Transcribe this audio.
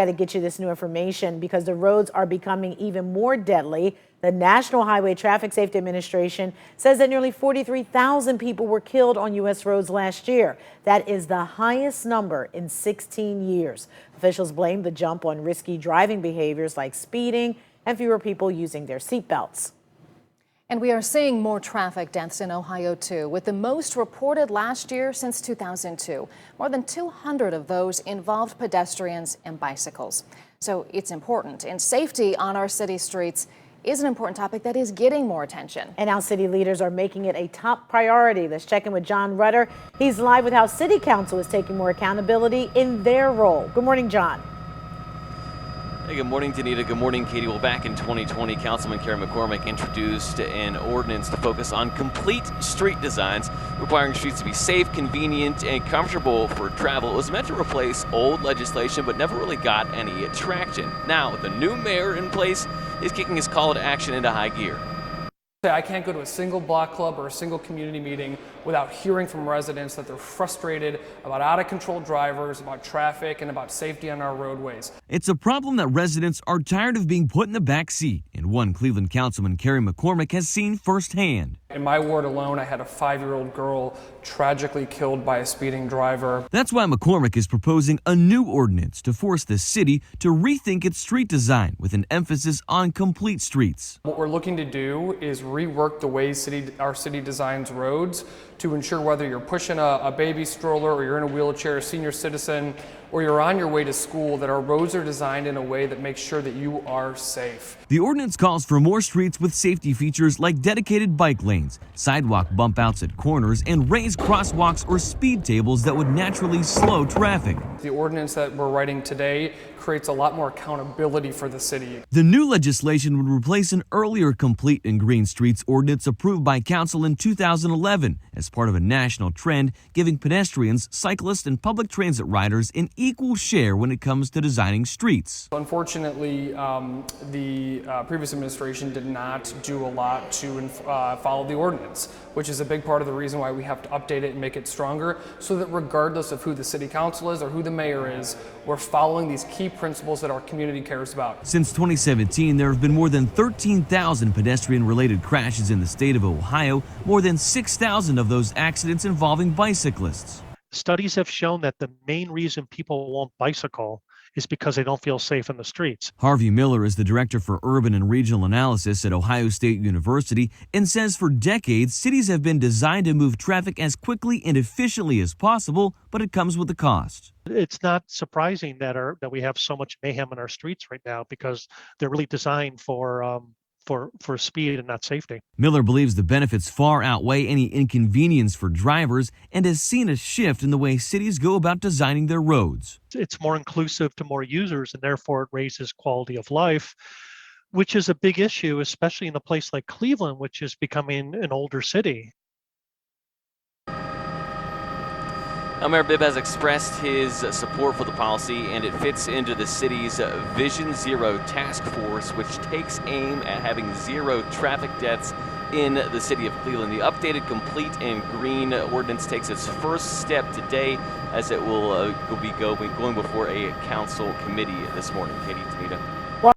got to get you this new information because the roads are becoming even more deadly. The National Highway Traffic Safety Administration says that nearly 43,000 people were killed on U.S. roads last year. That is the highest number in 16 years. Officials blame the jump on risky driving behaviors like speeding and fewer people using their seatbelts. And we are seeing more traffic deaths in Ohio, too, with the most reported last year since 2002. More than 200 of those involved pedestrians and bicycles. So it's important. And safety on our city streets is an important topic that is getting more attention. And now city leaders are making it a top priority. Let's check in with John Rutter. He's live with how City Council is taking more accountability in their role. Good morning, John. Hey, good morning, Danita. Good morning, Katie. Well, back in 2020, Councilman Kerry McCormick introduced an ordinance to focus on complete street designs, requiring streets to be safe, convenient, and comfortable for travel. It was meant to replace old legislation, but never really got any traction. Now, the new mayor in place is kicking his call to action into high gear. I can't go to a single block club or a single community meeting without hearing from residents that they're frustrated about out-of-control drivers, about traffic, and about safety on our roadways. It's a problem that residents are tired of being put in the back seat, and one Cleveland Councilman Kerry McCormick has seen firsthand. In my ward alone, I had a 5-year-old girl tragically killed by a speeding driver. That's why McCormick is proposing a new ordinance to force the city to rethink its street design with an emphasis on complete streets. What we're looking to do is rework the way our city designs roads to ensure whether you're pushing a baby stroller or you're in a wheelchair, a senior citizen, or you're on your way to school, that our roads are designed in a way that makes sure that you are safe. The ordinance calls for more streets with safety features like dedicated bike lanes, sidewalk bump outs at corners, and raised crosswalks or speed tables that would naturally slow traffic. The ordinance that we're writing today creates a lot more accountability for the city. The new legislation would replace an earlier complete and green streets ordinance approved by council in 2011 as part of a national trend, giving pedestrians, cyclists, and public transit riders an equal share when it comes to designing streets. Unfortunately, the previous administration did not do a lot to follow the ordinance, which is a big part of the reason why we have to update it and make it stronger, so that regardless of who the city council is or who the mayor is, we're following these key principles that our community cares about. Since 2017, there have been more than 13,000 pedestrian-related crashes in the state of Ohio, more than 6,000 of those accidents involving bicyclists. Studies have shown that the main reason people won't bicycle is because they don't feel safe in the streets. Harvey Miller is the director for urban and regional analysis at Ohio State University and says for decades, cities have been designed to move traffic as quickly and efficiently as possible, but it comes with a cost. It's not surprising that we have so much mayhem in our streets right now because they're really designed for speed and not safety. Miller believes the benefits far outweigh any inconvenience for drivers and has seen a shift in the way cities go about designing their roads. It's more inclusive to more users, and therefore it raises quality of life, which is a big issue, especially in a place like Cleveland, which is becoming an older city. Mayor Bibb has expressed his support for the policy, and it fits into the city's Vision Zero task force, which takes aim at having zero traffic deaths in the city of Cleveland. The updated complete and green ordinance takes its first step today, as it will be going before a council committee this morning. Katie, Tanita.